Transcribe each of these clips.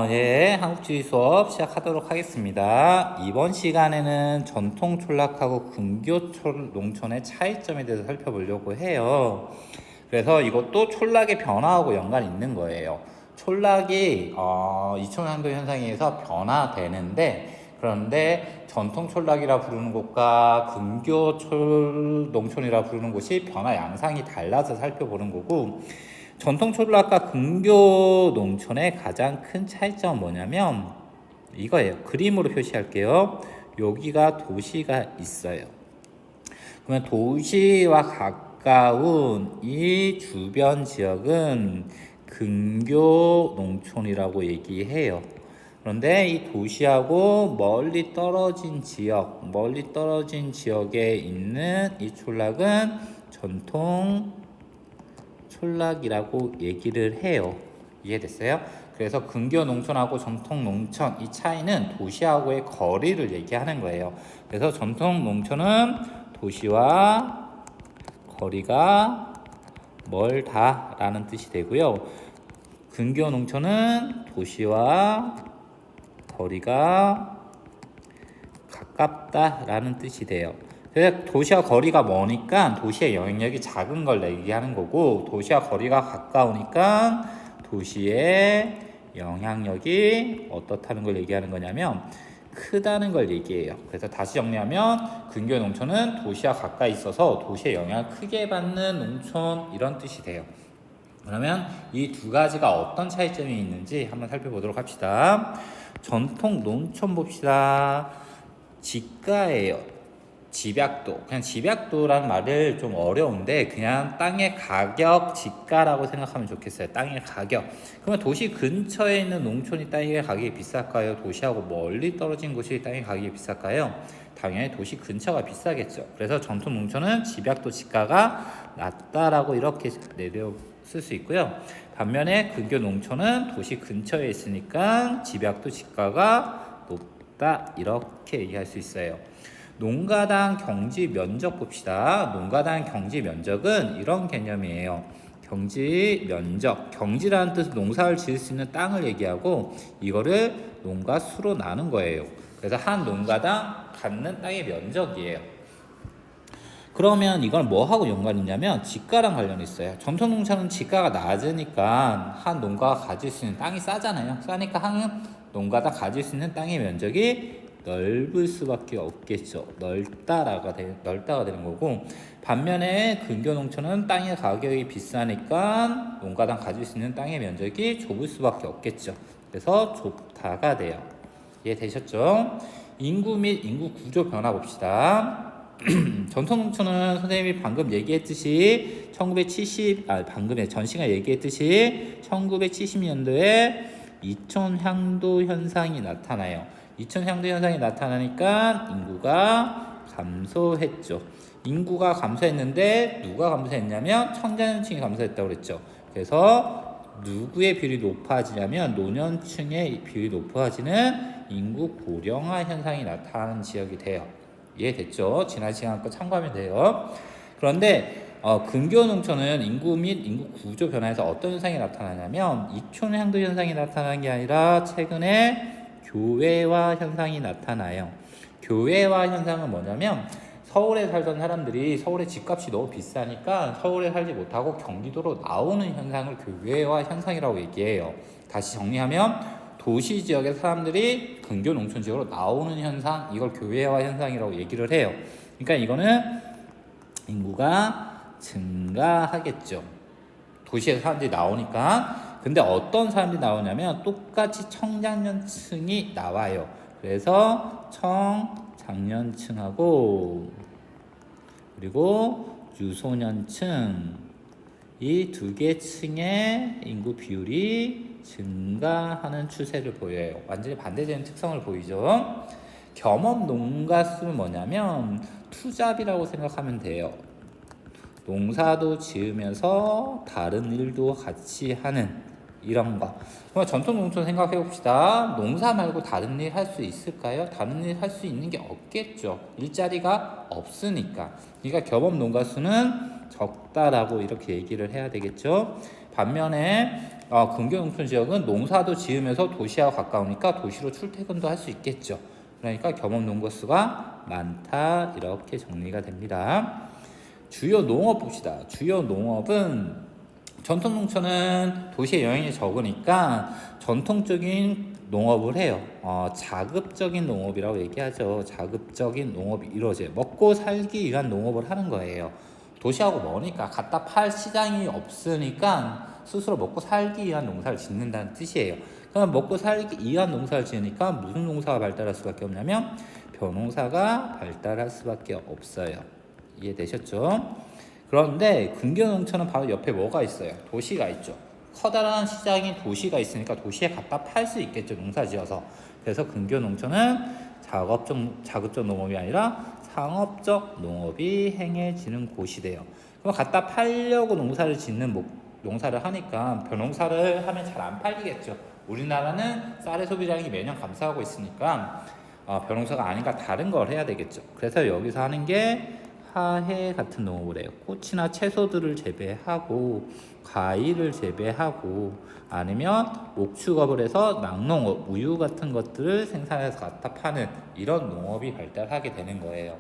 예, 한국지리 수업 시작하도록 하겠습니다. 이번 시간에는 전통 촌락하고 근교 농촌의 차이점에 대해서 살펴보려고 해요. 그래서 이것도 촌락의 변화하고 연관이 있는 거예요. 촌락이 이촌향도 현상에 의해서 변화되는데, 그런데 전통 촌락이라 부르는 곳과 근교 농촌이라 부르는 곳이 변화 양상이 달라서 살펴보는 거고, 전통 촌락과 근교 농촌의 가장 큰 차이점은 뭐냐면 이거예요. 그림으로 표시할게요. 여기가 도시가 있어요. 그러면 도시와 가까운 이 주변 지역은 근교 농촌이라고 얘기해요. 그런데 이 도시하고 멀리 떨어진 지역에 있는 이 촌락은 전통 촌락이라고 얘기를 해요. 이해됐어요? 그래서 근교 농촌하고 전통 농촌 이 차이는 도시하고의 거리를 얘기하는 거예요. 그래서 전통 농촌은 도시와 거리가 멀다라는 뜻이 되고요. 근교 농촌은 도시와 거리가 가깝다라는 뜻이 돼요. 그래서 도시와 거리가 머니까 도시의 영향력이 작은 걸 얘기하는 거고, 도시와 거리가 가까우니까 도시의 영향력이 어떻다는 걸 얘기하는 거냐면 크다는 걸 얘기해요. 그래서 다시 정리하면 근교 농촌은 도시와 가까이 있어서 도시의 영향을 크게 받는 농촌, 이런 뜻이 돼요. 그러면 이 두 가지가 어떤 차이점이 있는지 한번 살펴보도록 합시다. 전통 농촌 봅시다. 지가예요. 집약도. 그냥 집약도라는 말을 좀 어려운데 그냥 땅의 가격 지가라고 생각하면 좋겠어요. 땅의 가격. 그러면 도시 근처에 있는 농촌이 땅의 가격이 비쌀까요? 도시하고 멀리 떨어진 곳이 땅의 가격이 비쌀까요? 당연히 도시 근처가 비싸겠죠. 그래서 전통 농촌은 집약도 지가가 낮다라고 이렇게 내려 쓸 수 있고요. 반면에 근교 농촌은 도시 근처에 있으니까 집약도 지가가 높다, 이렇게 얘기할 수 있어요. 농가당 경지 면적 봅시다. 농가당 경지 면적은 이런 개념이에요. 경지 면적, 경지라는 뜻은 농사를 지을 수 있는 땅을 얘기하고 이거를 농가 수로 나눈 거예요. 그래서 한 농가당 갖는 땅의 면적이에요. 그러면 이건 뭐하고 연관이 있냐면 지가랑 관련이 있어요. 전통 농사는 지가가 낮으니까 한 농가가 가질 수 있는 땅이 싸잖아요. 싸니까 한 농가당 가질 수 있는 땅의 면적이 넓을 수밖에 없겠죠. 넓다가 되는 거고, 반면에 근교 농촌은 땅의 가격이 비싸니까 농가당 가질 수 있는 땅의 면적이 좁을 수밖에 없겠죠. 그래서 좁다가 돼요. 이해되셨죠? 인구 및 인구 구조 변화 봅시다. 전통 농촌은 선생님이 방금 얘기했듯이 전 시간에 얘기했듯이 1970년도에 이촌향도 현상이 나타나요. 이촌향도 현상이 나타나니까 인구가 감소했죠. 인구가 감소했는데 누가 감소했냐면 청년층이 감소했다고 그랬죠. 그래서 누구의 비율이 높아지냐면 노년층의 비율이 높아지는 인구 고령화 현상이 나타나는 지역이 돼요. 이해됐죠? 지난 시간 거 참고하면 돼요. 그런데 근교 농촌은 인구 및 인구 구조 변화에서 어떤 현상이 나타나냐면 이촌향도 현상이 나타나는 게 아니라 최근에 교외화 현상이 나타나요. 교외화 현상은 뭐냐면 서울에 살던 사람들이 서울의 집값이 너무 비싸니까 서울에 살지 못하고 경기도로 나오는 현상을 교외화 현상이라고 얘기해요. 다시 정리하면 도시 지역의 사람들이 근교 농촌 지역으로 나오는 현상, 이걸 교외화 현상이라고 얘기를 해요. 그러니까 이거는 인구가 증가하겠죠. 도시에서 사람들이 나오니까. 근데 어떤 사람들이 나오냐면 똑같이 청장년층이 나와요. 그래서 청장년층하고 그리고 유소년층, 이 두 개 층의 인구 비율이 증가하는 추세를 보여요. 완전히 반대되는 특성을 보이죠. 겸업 농가수는 뭐냐면 투잡이라고 생각하면 돼요. 농사도 지으면서 다른 일도 같이 하는 이런 거. 그럼 전통 농촌 생각해 봅시다. 농사 말고 다른 일 할 수 있을까요? 다른 일 할 수 있는 게 없겠죠. 일자리가 없으니까. 그러니까 겸업 농가 수는 적다라고 이렇게 얘기를 해야 되겠죠. 반면에 근교농촌 지역은 농사도 지으면서 도시와 가까우니까 도시로 출퇴근도 할 수 있겠죠. 그러니까 겸업 농가수가 많다 이렇게 정리가 됩니다. 주요 농업 봅시다. 주요 농업은 전통 농촌은 도시의 영향이 적으니까 전통적인 농업을 해요. 자급적인 농업이라고 얘기하죠. 자급적인 농업이 이루어져요. 먹고 살기 위한 농업을 하는 거예요. 도시하고 머니까 갖다 팔 시장이 없으니까 스스로 먹고 살기 위한 농사를 짓는다는 뜻이에요. 그럼 먹고 살기 위한 농사를 지으니까 무슨 농사가 발달할 수밖에 없냐면 벼농사가 발달할 수밖에 없어요. 이해되셨죠? 그런데 근교농촌은 바로 옆에 뭐가 있어요? 도시가 있죠. 커다란 시장이 도시가 있으니까 도시에 갖다 팔 수 있겠죠. 농사지어서. 그래서 근교농촌은 자급적 농업이 아니라 상업적 농업이 행해지는 곳이 돼요. 그럼 갖다 팔려고 농사를 하니까 벼농사를 하면 잘 안 팔리겠죠. 우리나라는 쌀의 소비량이 매년 감소하고 있으니까 벼농사가 아닌가 다른 걸 해야 되겠죠. 그래서 여기서 하는 게 화훼 같은 농업을 해요. 꽃이나 채소들을 재배하고 과일을 재배하고 아니면 목축업을 해서 낙농업, 우유 같은 것들을 생산해서 갖다 파는 이런 농업이 발달하게 되는 거예요.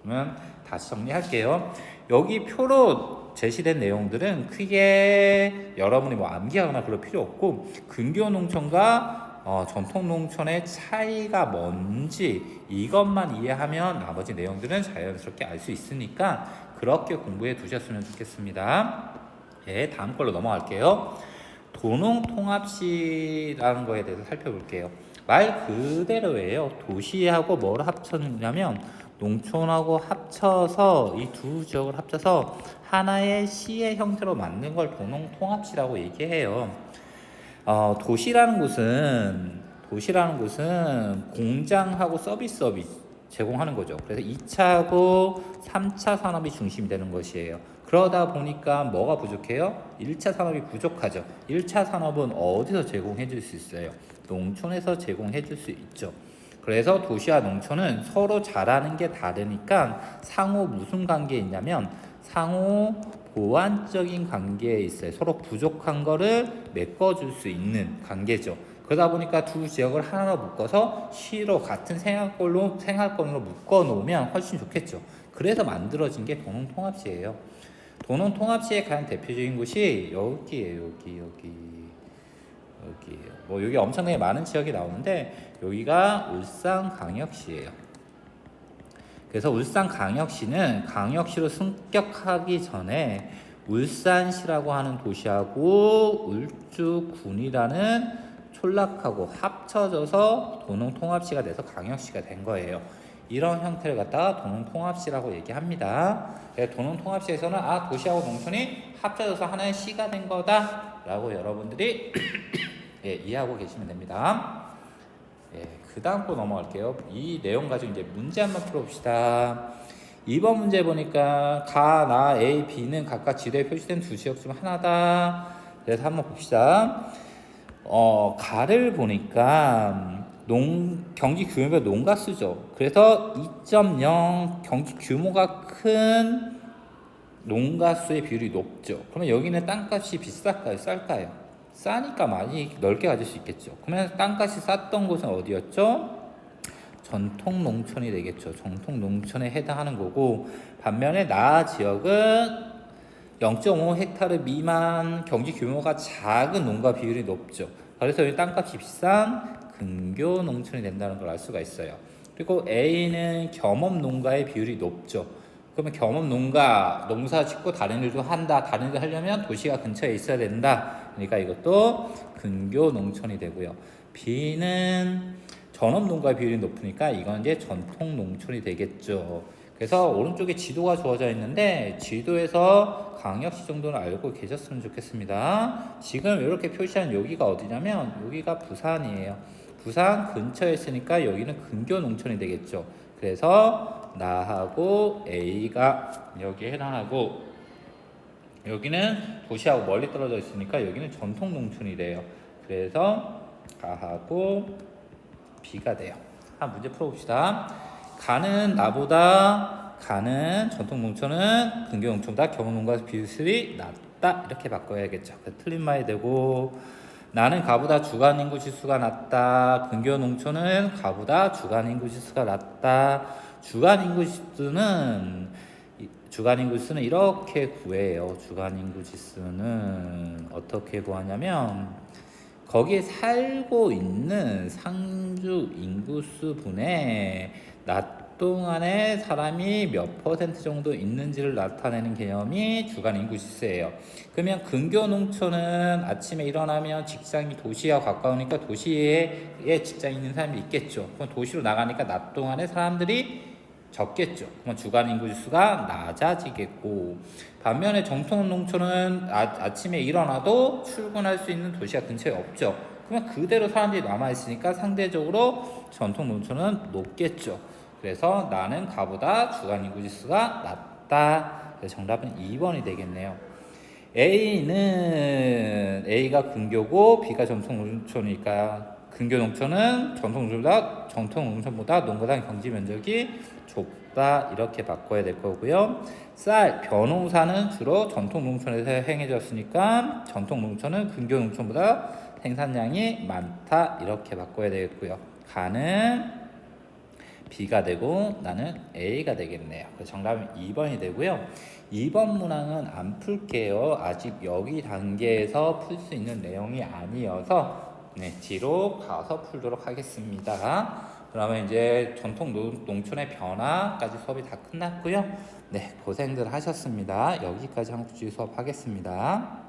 그러면 다시 정리할게요. 여기 표로 제시된 내용들은 크게 여러분이 암기하거나 그럴 필요 없고 근교농촌과 전통농촌의 차이가 뭔지 이것만 이해하면 나머지 내용들은 자연스럽게 알 수 있으니까 그렇게 공부해 두셨으면 좋겠습니다. 네, 다음 걸로 넘어갈게요. 도농통합시라는 거에 대해서 살펴볼게요. 말 그대로예요. 도시하고 뭘 합쳤냐면 농촌하고 합쳐서 이 두 지역을 합쳐서 하나의 시의 형태로 만든 걸 도농통합시라고 얘기해요. 도시라는 곳은 공장하고 서비스업이 제공하는 거죠. 그래서 2차하고 3차 산업이 중심이 되는 것이에요. 그러다 보니까 뭐가 부족해요? 1차 산업이 부족하죠. 1차 산업은 어디서 제공해 줄 수 있어요? 농촌에서 제공해 줄 수 있죠. 그래서 도시와 농촌은 서로 잘하는 게 다르니까 상호 무슨 관계에 있냐면 상호 보완적인 관계에 있어요. 서로 부족한 거를 메꿔줄 수 있는 관계죠. 그러다 보니까 두 지역을 하나로 묶어서 시로 같은 생활권으로 묶어 놓으면 훨씬 좋겠죠. 그래서 만들어진 게 도농통합시예요. 도농통합시의 가장 대표적인 곳이 여기예요. 여기 엄청나게 많은 지역이 나오는데 여기가 울산광역시예요. 그래서 울산광역시는 광역시로 승격하기 전에 울산시라고 하는 도시하고 울주군이라는 촌락하고 합쳐져서 도농통합시가 돼서 광역시가 된 거예요. 이런 형태를 갖다가 도농통합시라고 얘기합니다. 도농통합시에서는 도시하고 농촌이 합쳐져서 하나의 시가 된 거다라고 여러분들이 이해하고 계시면 됩니다. 그 다음 거 넘어갈게요. 이 내용 가지고 이제 문제 한번 풀어봅시다. 2번 문제 보니까 가, 나, A, B는 각각 지도에 표시된 두 지역 중 하나다. 그래서 한번 봅시다. 가를 보니까 경지 규모가 농가수죠. 그래서 2.0 경지 규모가 큰 농가수의 비율이 높죠. 그러면 여기는 땅값이 비쌀까요? 쌀까요? 싸니까 많이 넓게 가질 수 있겠죠. 그러면 땅값이 쌌던 곳은 어디였죠? 전통농촌이 되겠죠. 전통농촌에 해당하는 거고 반면에 나 지역은 0.5헥타르 미만 경지 규모가 작은 농가 비율이 높죠. 그래서 여기 땅값이 비싼 근교농촌이 된다는 걸 알 수가 있어요. 그리고 A는 겸업농가의 비율이 높죠. 그러면 겸업농가, 농사 짓고 다른 일도 한다. 다른 일을 하려면 도시가 근처에 있어야 된다. 그러니까 이것도 근교농촌이 되고요. B는 전업농가 비율이 높으니까 이건 이제 전통농촌이 되겠죠. 그래서 오른쪽에 지도가 주어져 있는데 지도에서 광역시 정도는 알고 계셨으면 좋겠습니다. 지금 이렇게 표시한 여기가 어디냐면 여기가 부산이에요. 부산 근처에 있으니까 여기는 근교농촌이 되겠죠. 그래서 나하고 A가 여기에 해당하고 여기는 도시하고 멀리 떨어져 있으니까 여기는 전통농촌이 돼요. 그래서 가하고 B가 돼요. 한 문제 풀어봅시다. 가는 전통농촌은 근교농촌보다 겸업농가 비율이 낮다. 낮다 이렇게 바꿔야겠죠. 틀린 말이 되고 나는 가보다 주간 인구 지수가 낮다. 근교 농촌은 가보다 주간 인구 지수가 낮다. 주간 인구 지수는 이렇게 구해요. 주간 인구 지수는 어떻게 구하냐면 거기에 살고 있는 상주 인구수 분의 낮 동안에 사람이 몇 퍼센트 정도 있는지를 나타내는 개념이 주간 인구 지수예요. 그러면 근교 농촌은 아침에 일어나면 직장이 도시와 가까우니까 도시에 직장이 있는 사람이 있겠죠. 그럼 도시로 나가니까 낮 동안에 사람들이 적겠죠. 그럼 주간 인구 지수가 낮아지겠고, 반면에 정통 농촌은 아침에 일어나도 출근할 수 있는 도시가 근처에 없죠. 그러면 그대로 사람들이 남아 있으니까 상대적으로 전통 농촌은 높겠죠. 그래서 나는 가보다 주간 인구 지수가 낮다. 그래서 정답은 2번이 되겠네요. A가 근교고 B가 전통 농촌이니까 근교 농촌은 전통 농촌보다 농가당 경지 면적이 좁다 이렇게 바꿔야 될 거고요. 벼농사는 주로 전통 농촌에서 행해졌으니까 전통 농촌은 근교 농촌보다 생산량이 많다 이렇게 바꿔야 되겠고요. 가는 B가 되고 나는 A가 되겠네요. 그래서 정답은 2번이 되고요. 2번 문항은 안 풀게요. 아직 여기 단계에서 풀 수 있는 내용이 아니어서 뒤로 가서 풀도록 하겠습니다. 그러면 이제 전통 농촌의 변화까지 수업이 다 끝났고요. 고생들 하셨습니다. 여기까지 한국주의 수업 하겠습니다.